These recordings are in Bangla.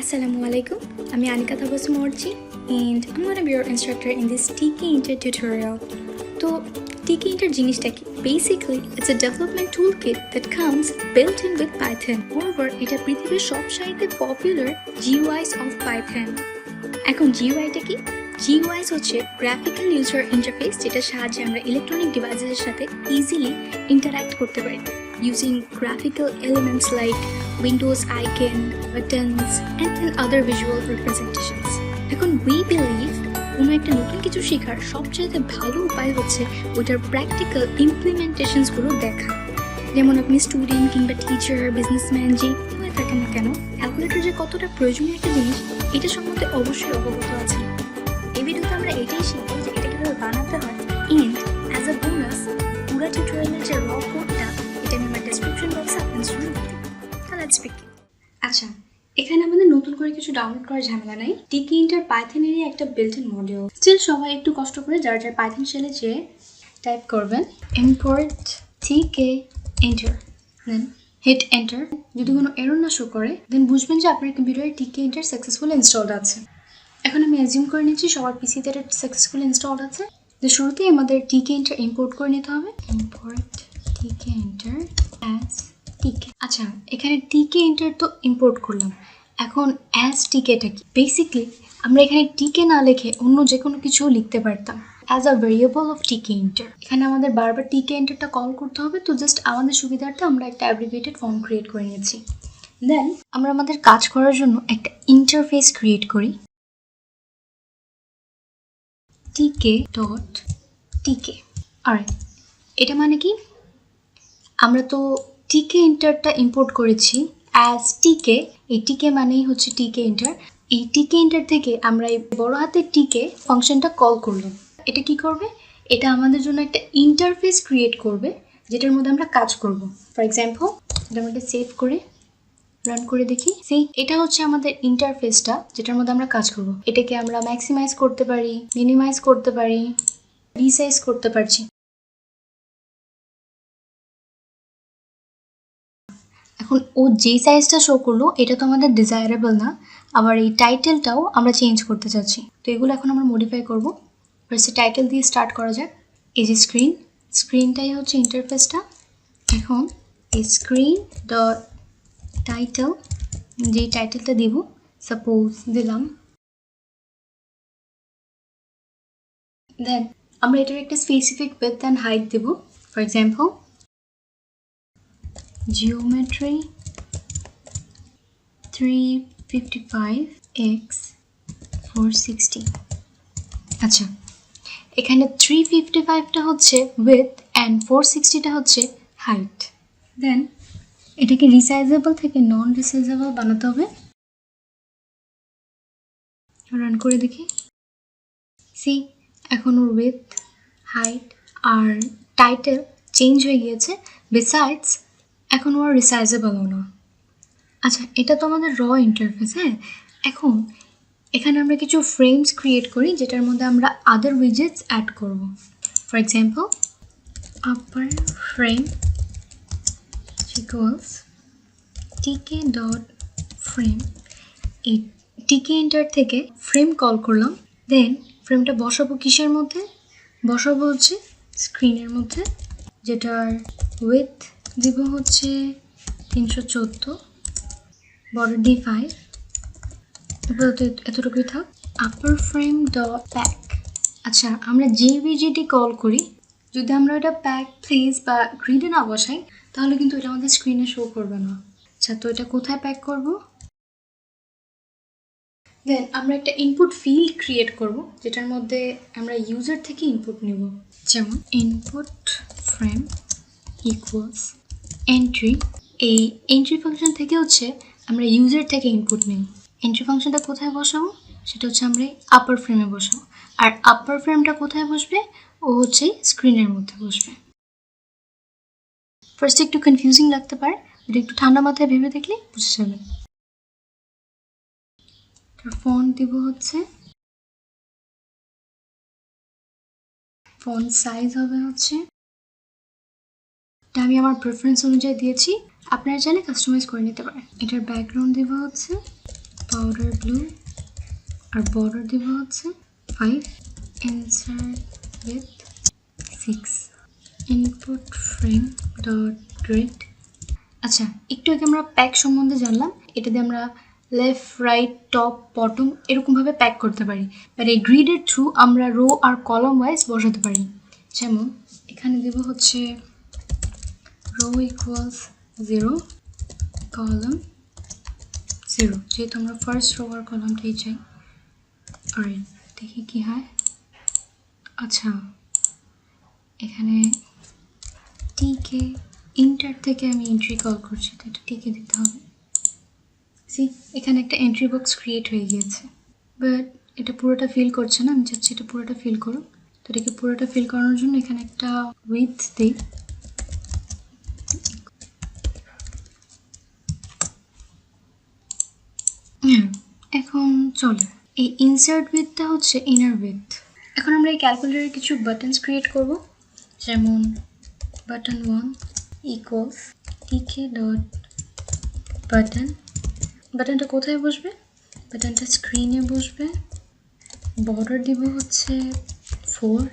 Assalamualaikum, I'm Anika Thabasumorji and I'm going to be your instructor in this Tkinter tutorial. So, Tkinter জিনিসটা কি? Basically, it's a development toolkit that comes built in with Python. Moreover, এটা পৃথিবীর সবচাইতে popular GUIs of Python. এখন GUI-টা কি? GUIs হচ্ছে গ্রাফিক্যাল ইউজার ইন্টারফেস যেটা সাহায্যে আমরা ইলেকট্রনিক ডিভাইসের সাথে ইজিলি ইন্টারঅ্যাক্ট করতে পারি using graphical elements like Windows icon, buttons, and other visual representations. এখন we believe কোনো একটা নতুন কিছু শেখার সবচেয়ে ভালো উপায় হচ্ছে ওটার প্র্যাকটিক্যাল ইমপ্লিমেন্টেশনসগুলো দেখা। যেমন আপনি স্টুডেন্ট কিংবা টিচার বিজনেসম্যান যেই হয়ে থাকেন না কেন, ক্যালকুলেটর যে কতটা প্রয়োজনীয় একটা জিনিস এটা সম্বন্ধে অবশ্যই অবগত আছেন। এই ভিডিওতে আমরা এটাই শিখবো যে এটা কীভাবে বানাতে হয় এন্ড অ্যাজ আ বোনাস পুরো টিউটোরিয়ালের যে র কোডটা এটা আমি আমার ডেসক্রিপশন বক্সে আপনাদের জন্য দিয়ে দেবো। তাহলে লেটস বিগিন। আচ্ছা, এখানে আমাদের নতুন করে কিছু ডাউনলোড করার ঝামেলা নাই। Tkinter পাইথনেরই একটা বিল্ট ইন মডিউল। স্টিল সবাই একটু কষ্ট করে যার পাইথন শেলে যেয়ে টাইপ করবেন import tkinter, then hit enter. যদি কোনো এরর না শো করে দেন বুঝবেন যে আপনার কম্পিউটারে Tkinter সাকসেসফুলি ইনস্টলড আছে। এখন আমি অ্যাজিউম করে নিচ্ছি সবার পিসিতে এটা সাকসেসফুলি ইনস্টলড আছে। তো শুরুতেই আমাদের Tkinter ইম্পোর্ট করে নিতে হবে। import tkinter as tk। আচ্ছা, এখানে Tkinter তো ইম্পোর্ট করলাম, এখন as tk-টা কি? বেসিক্যালি আমরা এখানে tk না লিখে অন্য যে কোনো কিছু লিখতে পারতাম as a variable of Tkinter। এখানে আমাদের বারবার Tkinter-টা কল করতে হবে, তো জাস্ট আমাদের সুবিধার্থে আমরা একটা অ্যাব্রিভিয়েটেড ফর্ম ক্রিয়েট করে নিয়েছি। দেন আমরা আমাদের কাজ করার জন্য একটা ইন্টারফেস ক্রিয়েট করি tk.tk। অলরাইট, এটা মানে কি? আমরা তো Tkinter-টা ইম্পোর্ট করেছি as tk। এই tk মানেই হচ্ছে Tkinter। এই Tkinter থেকে আমরা এই বড় হাতের tk ফাংশনটা কল করলাম। এটা কি করবে? এটা আমাদের জন্য একটা ইন্টারফেস ক্রিয়েট করবে যেটার মধ্যে আমরা কাজ করব। ফর এক্সাম্পল, এটা আমরা সেভ করে রান করে দেখি। সেই এটা হচ্ছে আমাদের ইন্টারফেসটা যেটার মধ্যে আমরা কাজ করব। এটাকে আমরা ম্যাক্সিমাইজ করতে পারি, মিনিমাইজ করতে পারি, রিসাইজ করতে পারছি। এখন ও যে সাইজটা শো করলো এটা তো আমাদের ডিজায়ারেবল না, আবার এই টাইটেলটাও আমরা চেঞ্জ করতে চাচ্ছি। তো এগুলো এখন আমরা মডিফাই করব। ফার্স্টে টাইটেল দিয়ে স্টার্ট করা যাক। এই যে স্ক্রিনটাই হচ্ছে ইন্টারফেসটা। এখন এই স্ক্রিন ডট টাইটেল, যেই টাইটেলটা দিব সাপোজ দিলাম, দেন আমরা এটার একটা স্পেসিফিক উইডথ অ্যান্ড হাইট দেব। For example geometry 355 x 460। আচ্ছা, এখানে 355টা হচ্ছে উইডথ অ্যান্ড 460টা হচ্ছে হাইট। দেন এটাকে রিসাইজেবল থেকে নন রিসাইজেবল বানাতে হবে। রান করে দেখি। সি, এখন ওর উইডথ, হাইট আর টাইটেল চেঞ্জ হয়ে গিয়েছে। বিসাইডস এখন ওর রিসাইজেবলও না। আচ্ছা, এটা তো আমাদের র ইন্টারফেস। হ্যাঁ, এখন এখানে আমরা কিছু ফ্রেমস ক্রিয়েট করি যেটার মধ্যে আমরা আদার উইজেটস অ্যাড করব। For example upper frame equals tk.frame। এই Tkinter থেকে ফ্রেম কল করলাম। দেন ফ্রেমটা বসাবো কিসের মধ্যে? বসাবো হচ্ছে স্ক্রিনের মধ্যে, যেটার উইডথ দিব হচ্ছে 314, বর্ডার D5। এতটুকুই থাক। আপার ফ্রেম ডট প্যাক। আচ্ছা, আমরা jvgd কল করি, যদি আমরা এটা প্যাক প্লেস বা গ্রিডে না বসাই তাহলে কিন্তু এটা আমাদের স্ক্রিনে শো করবে না। আচ্ছা, তো এটা কোথায় প্যাক করব? দেন আমরা একটা ইনপুট ফিল্ড ক্রিয়েট করব যেটার মধ্যে আমরা ইউজার থেকে ইনপুট নেব। যেমন ইনপুট ফ্রেম ইকুয়ালস এন্ট্রি। এই এন্ট্রি ফাংশন থেকে হচ্ছে আমরা ইউজার থেকে ইনপুট নিই। এন্ট্রি ফাংশনটা কোথায় বসাবো? সেটা হচ্ছে আমরা আপার ফ্রেমে বসাবো। আর আপার ফ্রেমটা কোথায় বসবে? ও হচ্ছে স্ক্রিনের মধ্যে বসবে। ফার্স্টে একটু কনফিউজিং লাগতে পারে, এটা একটু ঠান্ডা মাথায় ভেবে দেখলে বুঝে যাবে। ফন্ট দিব হচ্ছে, ফন্ট সাইজ হবে হচ্ছে, এটা আমি আমার প্রেফারেন্স অনুযায়ী দিয়েছি, আপনারা চাইলে কাস্টমাইজ করে নিতে পারেন। এটার ব্যাকগ্রাউন্ড দিব হচ্ছে পাউডার ব্লু আর বর্ডার দিব হচ্ছে 5 insert with 6 input frame dot grid. আচ্ছা, একটু আগে আমরা প্যাক সম্বন্ধে জানলাম, এটা দিয়ে আমরা লেফট রাইট টপ বটম এরকমভাবে প্যাক করতে পারি, বাট এই গ্রিডের থ্রু আমরা রো আর কলাম ওয়াইজ বসাতে পারি। যেমন এখানে দেব হচ্ছে রো ইকুয়ালস 0 কলাম 0, যেহেতু আমরা ফার্স্ট রো আর কলামটাই চাই। আর দেখি কি হয়। আচ্ছা, এখানে টিকে ইন্টার থেকে আমি এন্ট্রি কল করছি, তো এটা টিকে দিতে হবে। সি, এখানে একটা এন্ট্রি বক্স ক্রিয়েট হয়ে গিয়েছে, বাট এটা পুরোটা ফিল করছে না। আমি চাচ্ছি এটা পুরোটা ফিল করুক। তো এটাকে পুরোটা ফিল করানোর জন্য এখানে একটা উইথ দিই। এখন চলে এই ইনসার্ট উইথটা হচ্ছে ইনার উইথ। এখন আমরা এই ক্যালকুলেটরে কিছু বাটনস ক্রিয়েট করব, যেমন বাটন 1 ইকুয়ালস টিকে ডট বাটন। বাটনটা কোথায় বসবে? বাটনটা স্ক্রিনে বসবে। বর্ডার দিব হচ্ছে 4,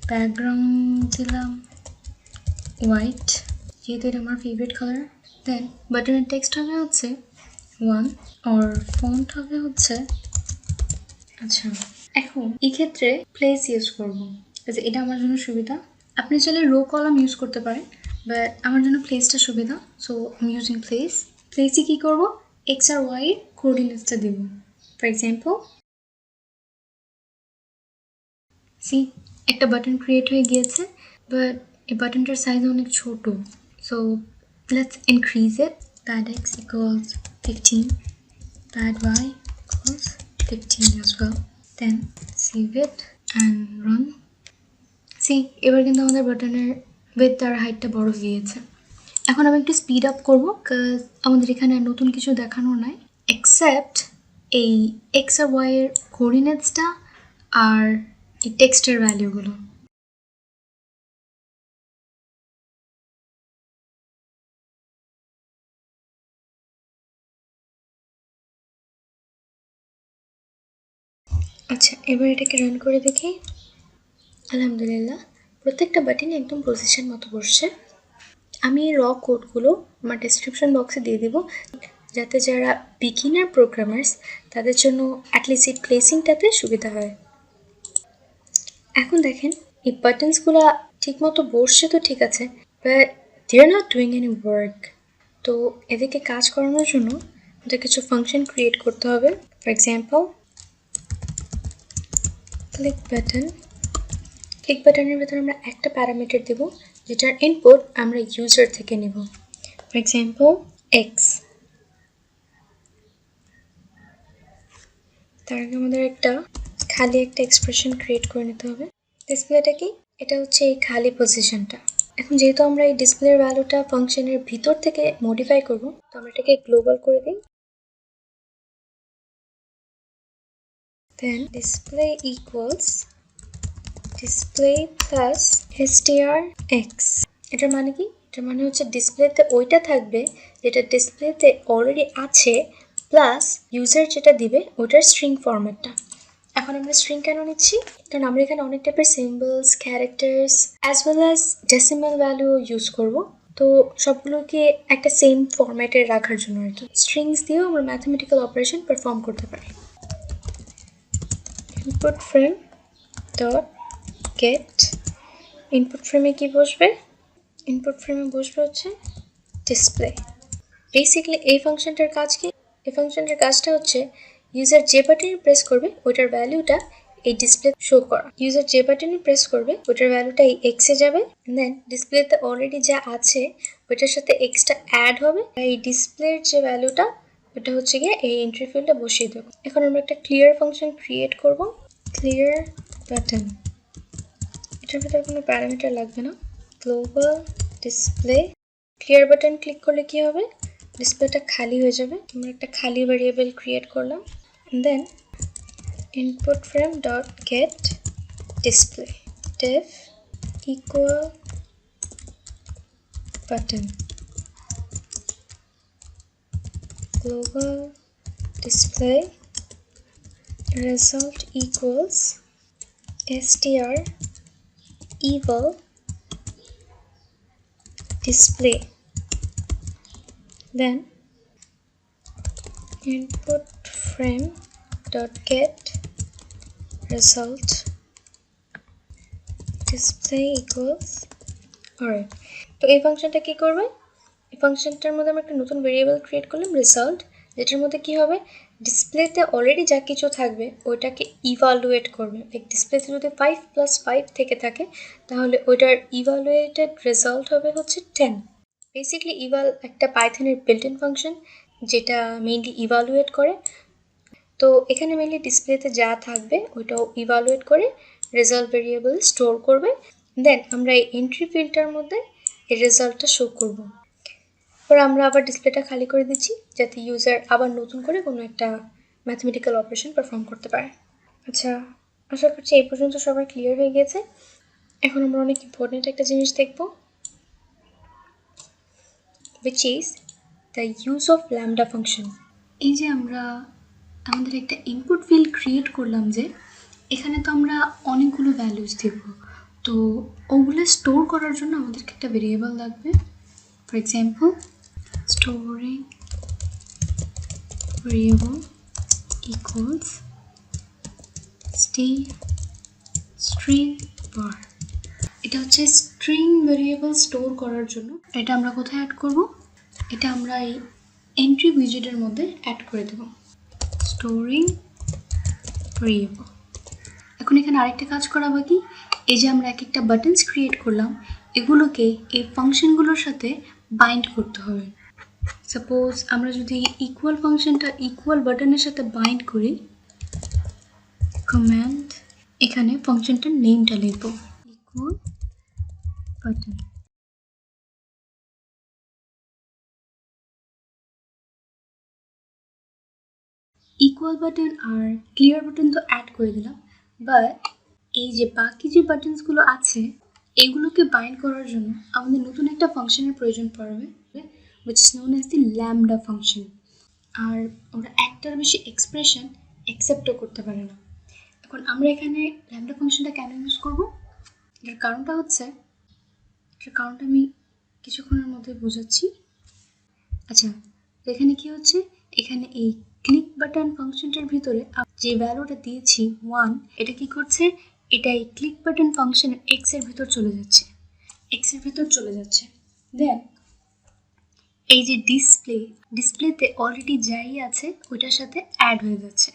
ব্যাকগ্রাউন্ড দিলাম হোয়াইট, যেহেতু এটা আমার ফেভারিট কালার। দেন বাটনের টেক্সট হবে হচ্ছে 1 আর ফন্ট হবে হচ্ছে, আচ্ছা এখন এই ক্ষেত্রে প্লেস ইউজ করবো, এটা আমার জন্য সুবিধা। আপনি চাইলে রো কলাম ইউজ করতে পারেন, বাট আমার জন্য প্লেসটা সুবিধা, সো আমি ইউজিং প্লেস। প্লেসে কী করবো? এক্স আর ওয়াই কোঅর্ডিনেটসটা দেব। ফর এক্সাম্পল সি, একটা বাটন ক্রিয়েট হয়ে গিয়েছে, বাট এই বাটনটার সাইজ অনেক ছোট, so let's increase it. Pad X equals 15, pad Y equals 15 as well. Then save it and run. C, এবার কিন্তু আমাদের বাটনের উইডথ আর হাইটটা বড় হয়ে গিয়েছে। এখন আমি একটু স্পিড আপ করবো, কাজ আমাদের এখানে আর নতুন কিছু দেখানো নাই এক্সেপ্ট এই এক্স আর ওয়াই এর কোঅর্ডিনেটসটা আর এই টেক্সটের ভ্যালুগুলো। আচ্ছা, এবার এটাকে রান করে দেখি। আলহামদুলিল্লাহ, প্রত্যেকটা বাটনই একদম পজিশন মতো বসছে। আমি এই র কোডগুলো আমার ডেসক্রিপশন বক্সে দিয়ে দিব, যাতে যারা বিগিনার প্রোগ্রামার্স তাদের জন্য অ্যাটলিস্ট এই প্লেসিংটাতে সুবিধা হয়। এখন দেখেন এই বাটনসগুলো ঠিকমতো বসছে তো ঠিক আছে, but they are not doing any work. তো এদেরকে কাজ করানোর জন্য আমাদের কিছু ফাংশন ক্রিয়েট করতে হবে। For example click button. Click বাটনের ভেতরে আমরা একটা প্যারামিটার দেব, যেটার ইনপুট আমরা ইউজার থেকে নেব। For example x. তার আগে আমাদের খালি একটা এক্সপ্রেশন ক্রিয়েট করে নিতে হবে। ডিসপ্লেটা কি? এটা হচ্ছে এই খালি পজিশনটা। এখন যেহেতু আমরা এই ডিসপ্লের ভ্যালুটা ফাংশনের ভিতর থেকে মডিফাই করব, তো আমরা এটাকে গ্লোবাল করে দিই। Then display equals display plus strx। এটার মানে কি? এটার মানে হচ্ছে ডিসপ্লেতে ওইটা থাকবে যেটা ডিসপ্লেতে অলরেডি আছে, প্লাস ইউজার যেটা দিবে ওটার স্ট্রিং ফরম্যাটটা। এখন আমরা স্ট্রিং কেন নিচ্ছি? কারণ আমরা এখানে অনেক টাইপের symbols, characters as well as decimal value use করব, তো সবগুলোকে একটা সেম ফরম্যাটে রাখার জন্য আর কি। স্ট্রিংস দিয়েও আমরা ম্যাথমেটিক্যাল অপারেশন পারফর্ম করতে পারি। Input frame dot gate. Input ফ্রেমে কি বসবে? ইনপুট ফ্রেমে বসবে হচ্ছে ডিসপ্লে। বেসিক্যালি এই ফাংশনটার কাজ কি? এই ফাংশনটার কাজটা হচ্ছে ইউজার যে বাটনে প্রেস করবে ওইটার ভ্যালুটা এই ডিসপ্লে শো করা। ইউজার যে বাটনে প্রেস করবে ওইটার ভ্যালুটা এই এক্সে যাবে, দেন ডিসপ্লেতে অলরেডি যা আছে ওইটার সাথে এক্সটা অ্যাড হবে, এই ডিসপ্লের যে ভ্যালুটা ওটা হচ্ছে গিয়ে এই এন্ট্রি ফিল্ডে বসিয়ে দেবো। এখন আমরা একটা ক্লিয়ার ফাংশন ক্রিয়েট করব, ক্লিয়ার বাটন। এটার ভিতরে কোনো প্যারামিটার লাগবে না। Global display. Clear button click করলে কি হবে? ডিসপ্লেটা খালি হয়ে যাবে। আমরা একটা খালি ভ্যারিয়েবল ক্রিয়েট করলাম, দেন input frame dot get display def equal button global display result equals str eval display, then input frame dot get result display equals alright. তো এই ফাংশনটা কি করবে, এই ফাংশনটার মধ্যে আমরা একটা নতুন ভেরিয়েবল ক্রিয়েট করলাম রেজাল্ট, যেটার মধ্যে কি হবে ডিসপ্লেতে অলরেডি যা কিছু থাকবে ওইটাকে ইভালুয়েট করবে। লাইক ডিসপ্লেতে যদি 5+5 থেকে থাকে তাহলে ওইটার ইভালুয়েটেড রেজাল্ট হবে হচ্ছে 10। বেসিক্যালি ইভাল একটা পাইথনের বিল্ট ইন ফাংশন যেটা মেইনলি ইভালুয়েট করে। তো এখানে মেইনলি ডিসপ্লেতে যা থাকবে ওইটাও ইভালুয়েট করে রেজাল্ট ভেরিয়েবল স্টোর করবে, দেন আমরা এই এন্ট্রি ফিল্ডটার মধ্যে এই রেজাল্টটা শো করব। পরে আমরা আবার ডিসপ্লেটা খালি করে দিচ্ছি যাতে ইউজার আবার নতুন করে কোনো একটা ম্যাথমেটিক্যাল অপারেশন পারফর্ম করতে পারে। আচ্ছা, আশা করছি এই পর্যন্ত সবার ক্লিয়ার হয়ে গেছে। এখন আমরা অনেক ইম্পর্টেন্ট একটা জিনিস দেখব, which is the use of lambda function. এই যে আমরা আমাদের একটা ইনপুট ফিল্ড ক্রিয়েট করলাম, যে এখানে তো আমরা অনেকগুলো ভ্যালুস দেব, তো ওগুলো স্টোর করার জন্য আমাদেরকে একটা ভেরিয়েবল লাগবে। For example storing variable equals string var। এটা হচ্ছে স্ট্রিং ভেরিয়েবল স্টোর করার জন্য। এটা আমরা কোথায় অ্যাড করব, এটা আমরা এই এন্ট্রি উইজেটের মধ্যে অ্যাড করে দেব স্টোরিং ভেরিয়েবল। এখন এখানে আরেকটা কাজ করা বাকি, এই যে আমরা এক একটা বাটনস ক্রিয়েট করলাম এগুলোকে এই ফাংশনগুলোর সাথে বাইন্ড করতে হবে। সাপোজ আমরা যদি ইকুয়াল ফাংশনটা ইকুয়াল বাটনের সাথে বাইন্ড করি, কমান্ড এখানে ফাংশনটার নেমটা লিখব ইকুয়াল বাটন। ইকুয়াল বাটন আর ক্লিয়ার বাটন তো অ্যাড করে দিলাম, বাট এই যে বাকি যে বাটনসগুলো আছে এগুলোকে বাইন্ড করার জন্য আমাদের নতুন একটা ফাংশনের প্রয়োজন পড়বে, which is known as the lambda function। আর আমরা একটার বেশি এক্সপ্রেশন অ্যাকসেপ্টও করতে পারি না। এখন আমরা এখানে ল্যামডা ফাংশনটা কেন ইউজ করব, এর কারণটা হচ্ছে, এর কারণটা আমি কিছুক্ষণের মধ্যে বোঝাচ্ছি। আচ্ছা, তো এখানে কি হচ্ছে, এখানে এই ক্লিক বাটন ফাংশনটার ভিতরে যে ভ্যালুটা দিয়েছি 1, এটা কি করছে, এটা এই ক্লিক বাটন ফাংশনের এক্স এর ভিতর চলে যাচ্ছে, এক্স এর ভিতর চলে যাচ্ছে। দেন এই যে ডিসপ্লেতে অলরেডি যাই আছে ওইটার সাথে অ্যাড হয়ে যাচ্ছে,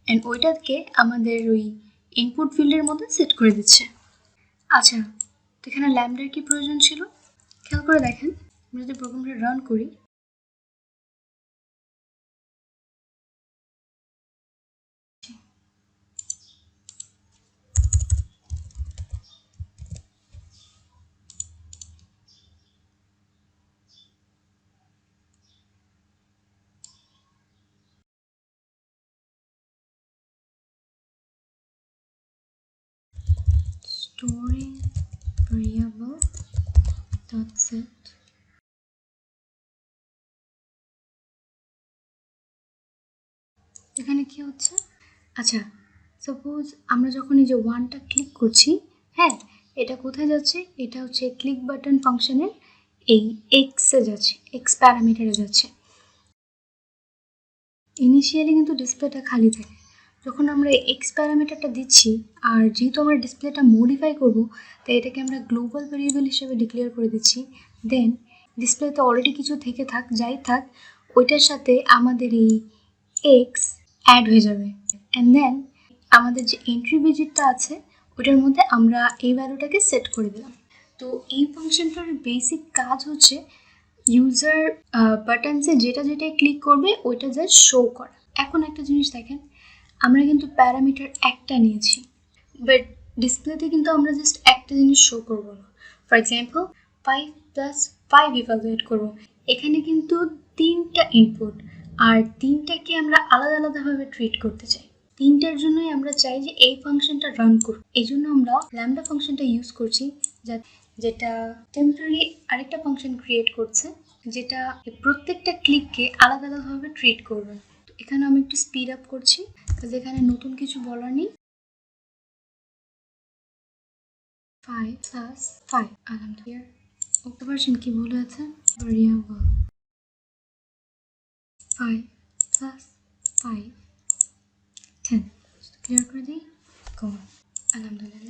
অ্যান্ড ওইটাকে আমাদের ওই ইনপুট ফিল্ডের মধ্যে সেট করে দিচ্ছে। আচ্ছা, তো এখানে ল্যামডার কি প্রয়োজন ছিল, খেয়াল করে দেখেন, আমরা যদি প্রোগ্রামটা রান করি, storing variable dot set এখানে কি হচ্ছে, আচ্ছা সাপোজ আমরা যখন এই যে 1টা ক্লিক করছি, হ্যাঁ এটা কোথায় যাচ্ছে, এটা হচ্ছে ক্লিক বাটন ফাংশনের এই এক্সে যাচ্ছে, এক্স প্যারামিটারে যাচ্ছে। ইনিশিয়ালি কিন্তু ডিসপ্লেটা খালি থাকে, যখন আমরা এক্স প্যারামিটারটা দিচ্ছি আর যেহেতু আমরা ডিসপ্লেটা মডিফাই করব তাই এটাকে আমরা গ্লোবাল ভেরিয়েবল হিসেবে ডিক্লেয়ার করে দিচ্ছি। দেন ডিসপ্লেতে অলরেডি কিছু থেকে থাক যাই থাক ওইটার সাথে আমাদের এই এক্স অ্যাড হয়ে যাবে, অ্যান্ড দেন আমাদের যে এন্ট্রি ভিজিটটা আছে ওটার মধ্যে আমরা এই ভ্যালুটাকে সেট করে দিলাম। তো এই ফাংশনটার বেসিক কাজ হচ্ছে ইউজার বাটনসে যেটা যেটাই ক্লিক করবে ওইটা জাস্ট শো করা। এখন একটা জিনিস দেখেন, আমরা কিন্তু প্যারামিটার একটা নিয়েছি, বাট ডিসপ্লেতে কিন্তু আমরা জাস্ট একটা জিনিস শো করবো না। ফর এক্সাম্পল 5+5 ইভালুয়েট করবো, এখানে কিন্তু 3টা ইনপুট আর 3টাকে আমরা আলাদা আলাদাভাবে ট্রিট করতে চাই, 3টার জন্যই আমরা চাই যে এই ফাংশনটা রান করুক। এই জন্য আমরা ল্যামডা ফাংশনটা ইউজ করছি, যেটা টেম্পোরারি আরেকটা ফাংশন ক্রিয়েট করছে যেটা প্রত্যেকটা ক্লিককে আলাদা আলাদাভাবে ট্রিট করবে। তো এখানে আমি একটু স্পিড আপ করছি কারণ এখানে নতুন কিছু বলার নেই। 5 plus 5 আলহামদুলিল্লাহ। ওকে ভার্সন কি ভুল হয়েছে? ভেরিয়েবল 5 plus 5 10 ক্লিয়ার করে দিই। গো আলহামদুলিল্লাহ।